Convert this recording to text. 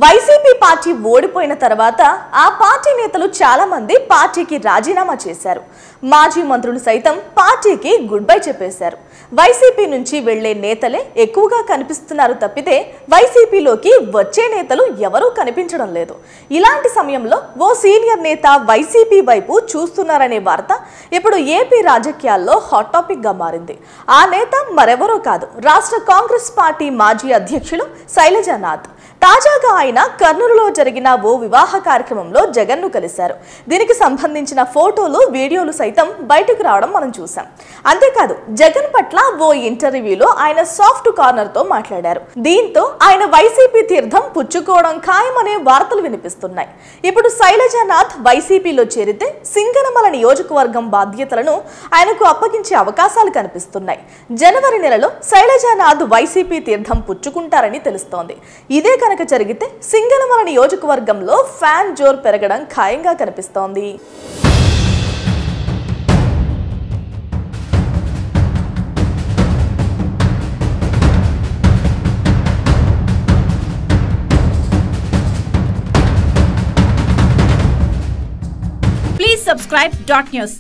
YCP party ఓడిపోయిన తర్వాత ఆ పార్టీ నేతలు చాలా మంది పార్టీకి రాజీనామా చేశారు. మాజీ మంత్రులు సైతం పార్టీకి గుడ్ బై చెప్పేశారు. వైసీపీ నుంచి వెళ్లే నేతలే ఎక్కువగా కనిపిస్తున్నారు తప్పితే వైసీపీలోకి వచ్చే నేతలు ఎవరూ కనిపించడం లేదు. ఇలాంటి సమయంలో ఓ సీనియర్ నేత వైసీపీ వైపు చూస్తున్నారనే వార్త ఇప్పుడు ఏపీ రాజకీయాల్లో హాట్ టాపిక్ గా మారింది. ఆ నేత మరెవరో కాదు, రాష్ట్ర కాంగ్రెస్ పార్టీ మాజీ అధ్యక్షులు శైలజానాథ్. తాజాగా ఆయన కర్నూలులో జరిగిన ఓ వివాహ కార్యక్రమంలో జగన్ను కలిశారు. దీనికి సంబంధించిన ఫోటోలు, వీడియోలు సైతం బయటకు రావడం మనం చూసాం. అంతేకాదు, జగన్ పట్ల ఓ ఇంటర్వ్యూలో ఆయన సాఫ్ట్ కార్నర్ తో మాట్లాడారు. దీంతో ఆయన వైసీపీ తీర్థం పుచ్చుకోవడం ఖాయమనే వార్తలు వినిపిస్తున్నాయి. ఇప్పుడు శైలజానాథ్ వైసీపీలో చేరితే సింగనమల నియోజకవర్గం బాధ్యతలను ఆయనకు అప్పగించే అవకాశాలు కనిపిస్తున్నాయి. జనవరి నెలలో శైలజానాథ్ వైసీపీ తీర్థం పుచ్చుకుంటారని తెలుస్తోంది. ఇదే కనుక జరిగితే సింగనమల నియోజకవర్గంలో ఫ్యాన్ జోర్ పెరగడం ఖాయంగా కనిపిస్తోంది. Please subscribe Dot News.